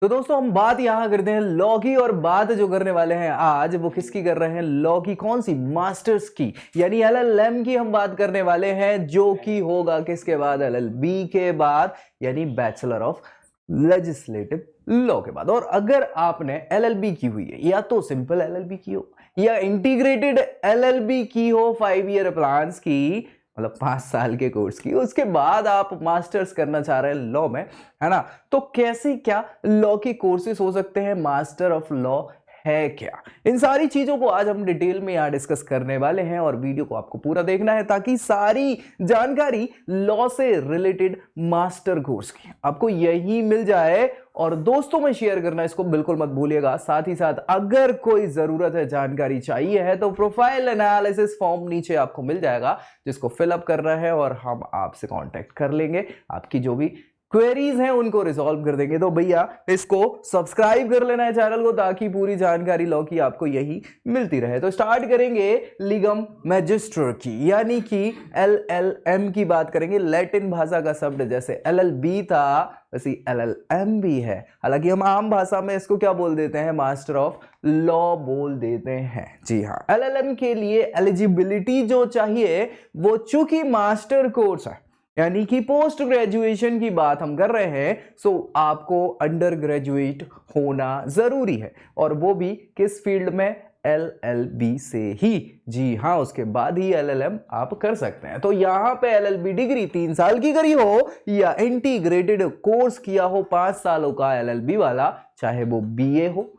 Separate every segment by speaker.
Speaker 1: तो दोस्तों हम बात यहां करते हैं लॉ की, और बात जो करने वाले हैं आज वो किसकी कर रहे हैं? लॉ की। कौन सी? मास्टर्स की, यानी एलएलएम की हम बात करने वाले हैं, जो कि होगा किसके बाद? एलएलबी के बाद, यानी बैचलर ऑफ लेजिस्लेटिव लॉ के बाद। और अगर आपने एलएलबी की हुई है, या तो सिंपल एलएलबी की हो या इंटीग्रेटेड एलएलबी की हो 5 ईयर प्लान्स की, मतलब 5 साल के कोर्स की, उसके बाद आप मास्टर्स करना चाह रहे हैं लॉ में, है ना? तो कैसे क्या लॉ के कोर्सेज हो सकते हैं? मास्टर ऑफ लॉ है क्या? इन सारी चीजों को आज हम डिटेल में यहां डिस्कस करने वाले हैं, और वीडियो को आपको पूरा देखना है ताकि सारी जानकारी लॉ से रिलेटेड मास्टर कोर्स की आपको यही मिल जाए। और दोस्तों में शेयर करना इसको बिल्कुल मत भूलिएगा। साथ ही साथ अगर कोई जरूरत है, जानकारी चाहिए है, तो प्रोफाइल एनालिसिस फॉर्म नीचे आपको मिल जाएगा, जिसको फिलअप करना है और हम आपसे कांटेक्ट कर लेंगे। आपकी जो भी क्वेरीज हैं उनको रिजॉल्व कर देंगे। तो भैया इसको सब्सक्राइब कर लेना है चैनल को, ताकि पूरी जानकारी लॉ की आपको यही मिलती रहे। तो स्टार्ट करेंगे लिगम मैजिस्टर की, यानी कि एलएलएम की बात करेंगे। लैटिन भाषा का शब्द जैसे एलएलबी था, वैसे एलएलएम भी है। हालांकि हम आम भाषा में इसको क्या बोल देते हैं? मास्टर ऑफ लॉ बोल देते हैं। जी हाँ, एलएलएम के लिए एलिजिबिलिटी जो चाहिए वो, चूंकि मास्टर कोर्स है, यानी कि पोस्ट ग्रेजुएशन की बात हम कर रहे हैं, सो आपको अंडर ग्रेजुएट होना जरूरी है, और वो भी किस फील्ड में? एलएलबी से ही। जी हाँ, उसके बाद ही एलएलएम आप कर सकते हैं। तो यहां पे एलएलबी डिग्री 3 साल की करी हो, या इंटीग्रेटेड कोर्स किया हो 5 सालों का एलएलबी वाला, चाहे वो बीए हो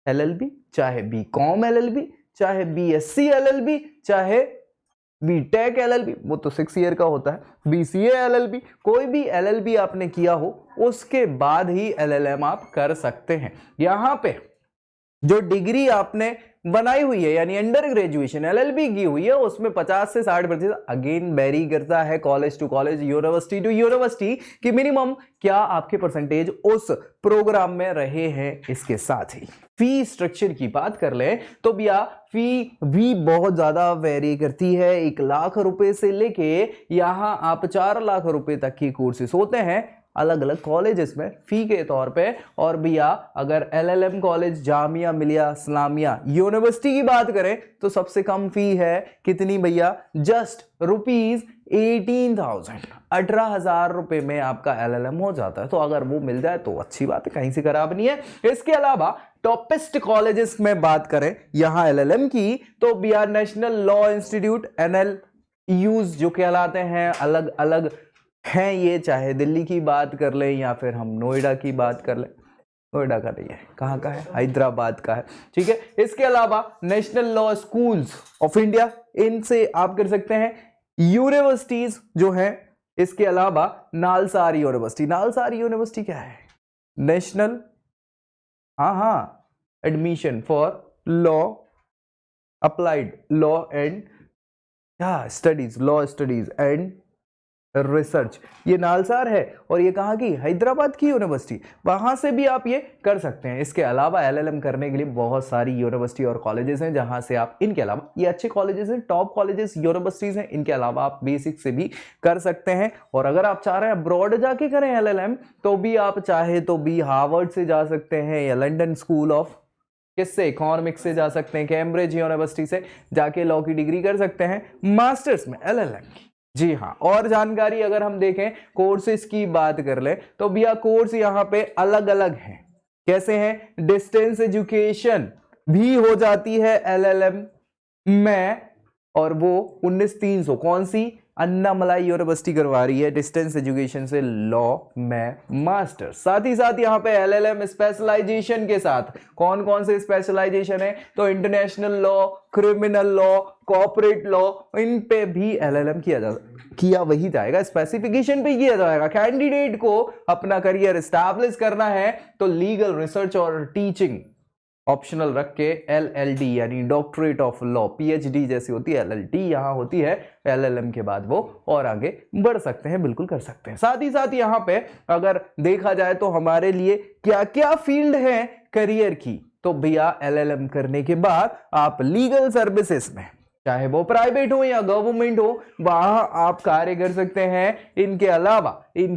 Speaker 1: एलएलबी, चाहे बीकॉम एलएलबी, चाहे बीएससी एलएलबी, चाहे बीटेक एलएलबी, वो तो 6 ईयर का होता है, बीसीए एलएलबी, कोई भी एलएलबी आपने किया हो उसके बाद ही एलएलएम आप कर सकते हैं। यहां पे जो डिग्री आपने बनाई हुई है, यानी अंडर ग्रेजुएशन एलएलबी की हुई है, उसमें 50 से 60% अगेन वेरी करता है college to college, university to university, कि मिनिमम क्या आपके परसेंटेज उस प्रोग्राम में रहे हैं। इसके साथ ही फी स्ट्रक्चर की बात कर ले तो भैया फी भी बहुत ज्यादा वेरी करती है। 1 लाख रुपए से लेके यहां आप 4 लाख रुपए तक की कोर्सेस होते हैं अलग अलग कॉलेजेस में फी के तौर पे। और भैया अगर LLM college, Jamia Millia Islamia university की बात करें तो सबसे कम फी है कितनी भैया? जस्ट ₹18,000, 18,000 रुपए में आपका एलएलएम हो जाता है। तो अगर वो मिल जाए तो अच्छी बात है, कहीं से खराब नहीं है। इसके अलावा टॉपेस्ट कॉलेजेस में बात करें यहां एलएलएम की, तो भैया नेशनल लॉ इंस्टीट्यूट एनएलयूज जो कहलाते हैं, अलग अलग हैं ये, चाहे दिल्ली की बात कर लें या फिर हम नोएडा की बात कर लें। नोएडा का नहीं है, कहाँ का है? हैदराबाद का है, ठीक है। इसके अलावा national law schools of India, इनसे आप कर सकते हैं। यूनिवर्सिटीज जो हैं, इसके अलावा नालसार यूनिवर्सिटी। नालसार यूनिवर्सिटी क्या है? नेशनल, हाँ, admission for law, applied law and studies, law studies and research, ये नालसार है। और ये कहाँ की? हैदराबाद की यूनिवर्सिटी, वहां से भी आप ये कर सकते हैं। इसके अलावा एलएलएम करने के लिए बहुत सारी यूनिवर्सिटी और कॉलेजेस हैं, जहां से आप, इनके अलावा ये अच्छे कॉलेजेस हैं, टॉप कॉलेजेस यूनिवर्सिटीज हैं, इनके अलावा आप बेसिक से भी कर सकते हैं। और अगर आप चाह रहे हैं अब्रॉड जाके करें एलएलएम, तो भी आप चाहे तो भी हार्वर्ड से जा सकते हैं, या लंदन स्कूल ऑफ किससे? इकोनॉमिक्स से जा सकते हैं, कैम्ब्रिज यूनिवर्सिटी से जाके लॉ की डिग्री कर सकते हैं मास्टर्स में एलएलएम की। जी हाँ, और जानकारी अगर हम देखें कोर्सेज की बात कर ले तो भैया कोर्स यहां पे अलग अलग हैं। कैसे हैं? डिस्टेंस एजुकेशन भी हो जाती है एलएलएम में, और वो 19,300 कौन सी? अन्नामलाई यूनिवर्सिटी करवा रही है डिस्टेंस एजुकेशन से लॉ में मास्टर। साथ ही साथ यहां पे एलएलएम स्पेशलाइजेशन के साथ कौन कौन से स्पेशलाइजेशन है? तो international law, criminal law, corporate law, इन पे भी एलएलएम किया वही जाएगा, स्पेसिफिकेशन पे किया जाएगा। कैंडिडेट को अपना करियर एस्टैब्लिश करना है तो लीगल रिसर्च और टीचिंग ऑप्शनल रख के एलएलडी, यानी डॉक्टरेट ऑफ लॉ, पीएचडी जैसी होती है, एलएलटी यहां होती है। एलएलएम के बाद वो और आगे बढ़ सकते हैं, बिल्कुल कर सकते हैं। साथ ही साथ यहां पे अगर देखा जाए तो हमारे लिए क्या क्या फील्ड है करियर की, तो भैया एलएलएम करने के बाद आप लीगल सर्विसेज में चाहे वो प्राइवेट हो या गवर्नमेंट हो, वहां आप कार्य कर सकते हैं। इनके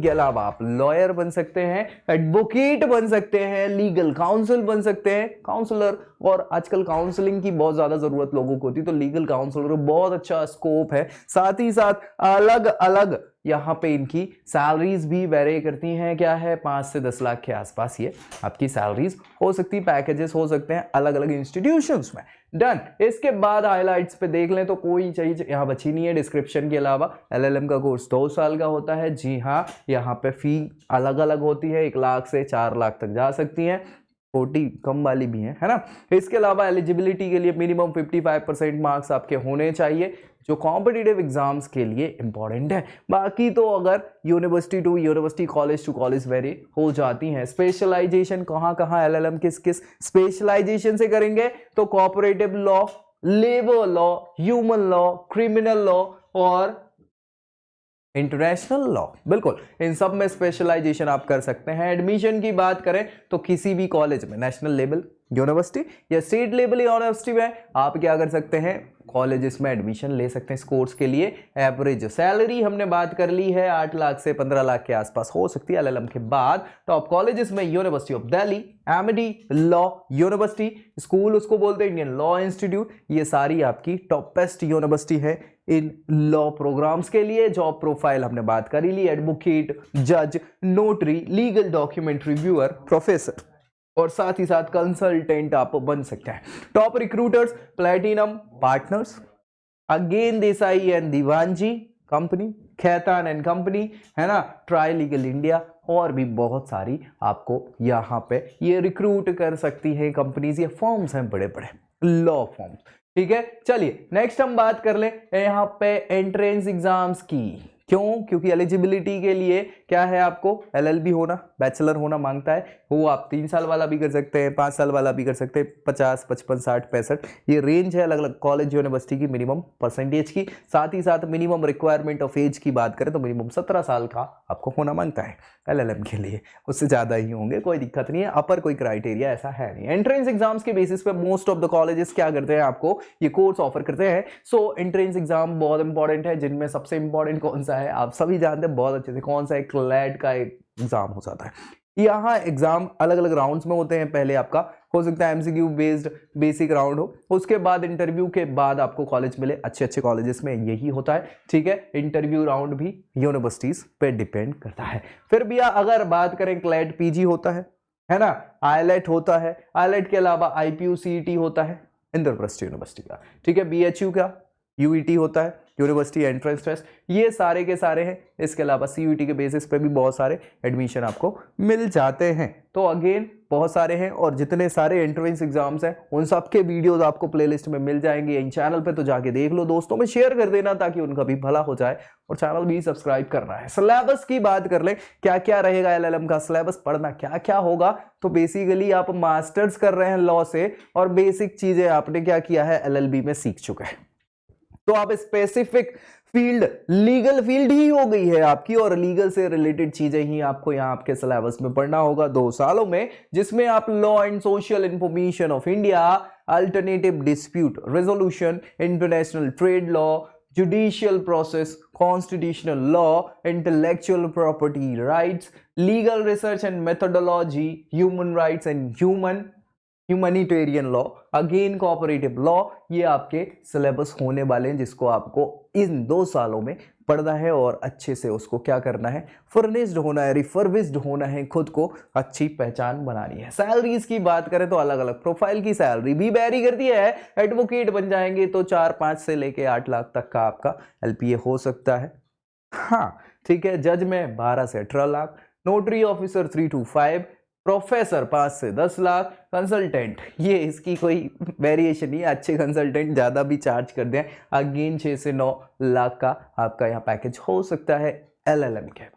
Speaker 1: अलावा आप लॉयर बन सकते हैं, एडवोकेट बन सकते हैं, लीगल काउंसिल बन सकते हैं, काउंसलर। और आजकल काउंसलिंग की बहुत ज्यादा जरूरत लोगों को होती है, तो लीगल काउंसलर बहुत अच्छा स्कोप है। साथ ही साथ अलग अलग यहाँ पे इनकी सैलरीज भी वेरी करती हैं। क्या है, 5 से 10 लाख के आसपास ये आपकी सैलरीज हो सकती है, पैकेजेस हो सकते हैं अलग अलग इंस्टीट्यूशंस में। डन। इसके बाद हाइलाइट्स पे देख लें तो कोई चीज यहाँ बची नहीं है डिस्क्रिप्शन के अलावा। एलएलएम का कोर्स 2 साल का होता है। जी हाँ, यहाँ पे फी अलग अलग होती है, 1 लाख से 4 लाख तक जा सकती है, 40 कम वाली भी है ना। इसके अलावा एलिजिबिलिटी के लिए मिनिमम 55% मार्क्स आपके होने चाहिए, जो कॉम्पिटिटिव एग्जाम्स के लिए इंपॉर्टेंट है। बाकी तो अगर university to university, college to college vary हो जाती हैं। स्पेशलाइजेशन कहाँ एलएलएम किस किस स्पेशलाइजेशन से करेंगे, तो cooperative law, labour law, human law, criminal law और इंटरनेशनल लॉ, बिल्कुल इन सब में स्पेशलाइजेशन आप कर सकते हैं। एडमिशन की बात करें तो किसी भी कॉलेज में, नेशनल लेवल यूनिवर्सिटी या स्टेट लेवल यूनिवर्सिटी में आप क्या कर सकते हैं, कॉलेजेस में एडमिशन ले सकते हैं इस कोर्स के लिए। एवरेज सैलरी हमने बात कर ली है, 8 लाख से 15 लाख के आसपास हो सकती है एलएलएम के बाद। टॉप कॉलेजेस में university of Delhi, Amity law university, school उसको बोलते हैं इंडियन लॉ इंस्टीट्यूट, ये सारी आपकी टॉपेस्ट यूनिवर्सिटी है इन लॉ प्रोग्राम्स के लिए। जॉब प्रोफाइल हमने बात कर ही ली, एडवोकेट, जज, notary, legal document reviewer, professor और साथ ही साथ कंसल्टेंट आप बन सकते हैं। Top recruiters platinum partners, again Desai and Diwanji company, Khaitan and company, है ना, ट्राई लीगल इंडिया और भी बहुत सारी आपको यहाँ पे ये रिक्रूट कर सकती है कंपनीज, ये फॉर्म्स हैं बड़े बड़े लॉ फॉर्म्स। ठीक है, चलिए नेक्स्ट हम बात कर लें यहाँ पे एंट्रेंस एग्जाम्स की। क्यों? क्योंकि एलिजिबिलिटी के लिए क्या है, आपको एलएलबी होना, बैचलर होना मांगता है। वो आप 3 साल वाला भी कर सकते हैं, 5 साल वाला भी कर सकते हैं, 50, 55, 60, 65 ये रेंज है अलग अलग कॉलेज यूनिवर्सिटी की मिनिमम परसेंटेज की। साथ ही साथ मिनिमम रिक्वायरमेंट ऑफ एज की बात करें तो मिनिमम 17 साल का आपको होना मांगता है एलएलएम के लिए, उससे ज़्यादा ही होंगे, कोई दिक्कत नहीं है, अपर कोई क्राइटेरिया ऐसा है नहीं। एंट्रेंस एग्जाम्स के बेसिस पे मोस्ट ऑफ द कॉलेजेस क्या करते हैं, आपको ये कोर्स ऑफर करते हैं। सो एंट्रेंस एग्जाम बहुत इंपॉर्टेंट है, जिनमें सबसे इंपॉर्टेंट कौन सा है आप सभी जानते हैं बहुत अच्छे से, कौन सा है, क्लैट का एक एग्जाम हो जाता है। यहाँ एग्जाम अलग अलग राउंड्स में होते हैं, पहले आपका हो सकता है एमसीक्यू बेस्ड बेसिक राउंड हो, उसके बाद इंटरव्यू के बाद आपको कॉलेज मिले, अच्छे अच्छे कॉलेजेस में यही होता है। ठीक है, इंटरव्यू राउंड भी यूनिवर्सिटीज पे डिपेंड करता है। फिर भी अगर बात करें, क्लैट पीजी होता है ना, आईलेट होता है, आईलेट के अलावा आईपीयू सीईटी होता है इंद्रप्रस्थ यूनिवर्सिटी का। ठीक है, बीएचयू का यूईटी होता है, यूनिवर्सिटी एंट्रेंस टेस्ट, ये सारे के सारे हैं। इसके अलावा सीयूईटी के बेसिस पे भी बहुत सारे एडमिशन आपको मिल जाते हैं। तो अगेन बहुत सारे हैं, और जितने सारे एंट्रेंस एग्जाम्स हैं उन सब के वीडियोस आपको प्लेलिस्ट में मिल जाएंगे इन चैनल पे, तो जाके देख लो, दोस्तों में शेयर कर देना ताकि उनका भी भला हो जाए, और चैनल भी सब्सक्राइब करना है। सिलेबस की बात कर ले, क्या क्या रहेगा एलएलएम का सिलेबस, पढ़ना क्या क्या होगा। तो बेसिकली आप मास्टर्स कर रहे हैं लॉ से, और बेसिक चीजें आपने क्या किया है एलएलबी में सीख चुके हैं, तो आप स्पेसिफिक फील्ड लीगल फील्ड ही हो गई है आपकी, और लीगल से रिलेटेड चीजें ही आपको यहाँ आपके सिलेबस में पढ़ना होगा 2 सालों में, जिसमें आप law and social information of India, alternative dispute resolution, international trade law, judicial process, constitutional law, intellectual property rights, legal research and methodology, human rights and humanitarian law, again cooperative law, ये आपके syllabus होने वाले हैं, जिसको आपको इन 2 सालों में पढ़ना है और अच्छे से उसको क्या करना है, फर्निश्ड होना है, रिफर्बिश्ड होना है, खुद को अच्छी पहचान बनानी है। सैलरीज की बात करें तो अलग अलग प्रोफाइल की सैलरी भी वेरी करती है। एडवोकेट बन जाएंगे तो 4-5 से लेके 8 लाख तक का आपका एलपीए हो सकता है। हाँ ठीक है, जज में 12 से 18 lakh, notary officer 3 to 5, professor 5 से 10 लाख, कंसल्टेंट ये इसकी कोई वेरिएशन नहीं है, अच्छे कंसल्टेंट ज़्यादा भी चार्ज कर दें, अगेन 6 से 9 लाख का आपका यहाँ पैकेज हो सकता है एलएलएम के।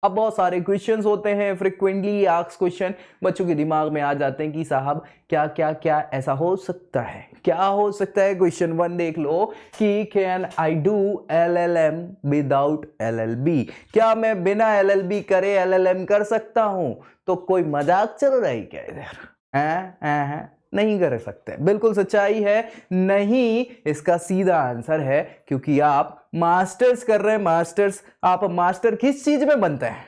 Speaker 1: अब बहुत सारे क्वेश्चंस होते हैं, फ्रिक्वेंटली आस्क्ड क्वेश्चन बच्चों के दिमाग में आ जाते हैं कि साहब क्या क्या क्या ऐसा हो सकता है, क्या हो सकता है। क्वेश्चन 1 देख लो कि can I do LLM without LLB, क्या मैं बिना एलएलबी करे एलएलएम कर सकता हूं। तो कोई मजाक चल रहा है क्या इधर? नहीं कर सकते। बिल्कुल सच्चाई है, नहीं इसका सीधा आंसर है, क्योंकि आप मास्टर्स कर रहे हैं। मास्टर्स, आप मास्टर किस चीज में बनते हैं?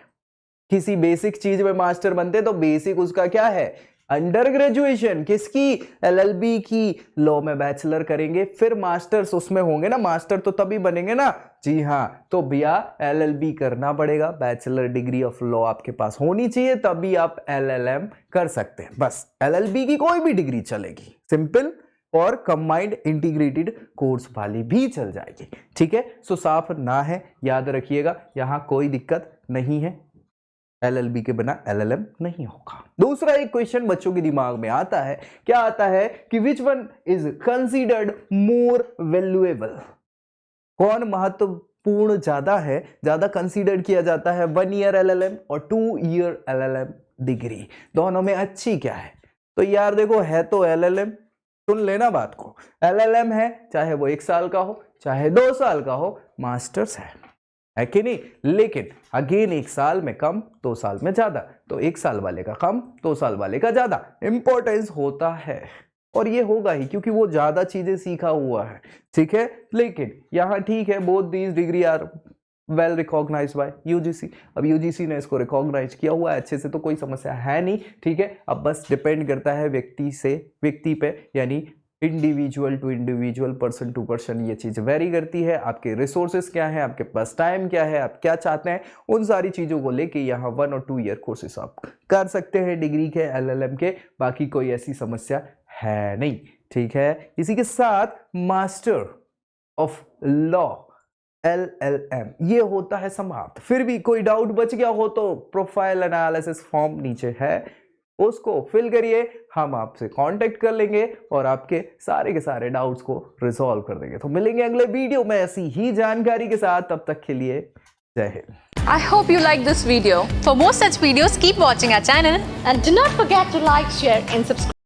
Speaker 1: किसी बेसिक चीज में मास्टर बनते हैं, तो बेसिक उसका क्या है? Under graduation. किसकी? एलएलबी की। लॉ में बैचलर करेंगे, फिर मास्टर्स उसमें होंगे ना, मास्टर तो तभी बनेंगे ना। जी हाँ, तो भैया एलएलबी करना पड़ेगा, बैचलर डिग्री ऑफ लॉ आपके पास होनी चाहिए, तभी आप एलएलएम कर सकते हैं। बस एलएलबी की कोई भी डिग्री चलेगी, सिंपल और कंबाइंड इंटीग्रेटेड कोर्स वाली भी चल जाएगी। ठीक है, सो साफ ना है, याद रखिएगा, यहां कोई दिक्कत नहीं है। एलएलबी के बिना एलएलएम नहीं होगा। दूसरा एक क्वेश्चन बच्चों के दिमाग में आता है, क्या आता है कि which one is considered more valuable? कौन महत्वपूर्ण ज्यादा है, ज्यादा कंसीडर किया जाता है, 1 ईयर एलएलएम और 2 ईयर एलएलएम डिग्री? दोनों में अच्छी क्या है? तो यार देखो, है तो एलएलएम, सुन लेना बात को, एलएलएम है, चाहे वो 1 साल का हो चाहे 2 साल का हो, मास्टर्स है कि नहीं? लेकिन अगेन 1 साल में कम, 2 साल में ज्यादा, तो 1 साल वाले का कम, 2 साल वाले का ज्यादा इंपॉर्टेंस होता है, और ये होगा ही क्योंकि वो ज्यादा चीजें सीखा हुआ है। ठीक है, लेकिन यहां ठीक है, both these degree are well recognise by UGC. अब यूजीसी ने इसको रिकॉग्नाइज किया हुआ है अच्छे से, तो कोई समस्या है नहीं। ठीक है, अब बस डिपेंड करता है व्यक्ति से व्यक्ति पे, यानी individual to individual, person to person ये चीज वेरी करती है। आपके रिसोर्सेस क्या है, आपके पास टाइम क्या है, आप क्या चाहते हैं, उन सारी चीजों को लेके यहाँ 1 और 2 ईयर कोर्सेस आप कर सकते हैं डिग्री के, एलएलएम के। बाकी कोई ऐसी समस्या है नहीं। ठीक है, इसी के साथ मास्टर ऑफ लॉ एलएलएम ये होता है समाप्त। फिर भी कोई डाउट बच गया हो तो प्रोफाइल एनालिसिस फॉर्म नीचे है, उसको फिल करिए, हम आपसे कांटेक्ट कर लेंगे और आपके सारे के सारे डाउट्स को रिजॉल्व कर देंगे। तो मिलेंगे अगले वीडियो में ऐसी ही जानकारी के साथ, तब तक के लिए जय Hind.
Speaker 2: I hope you like this video. For more such videos, keep watching our channel
Speaker 3: and do not forget to like, share and subscribe.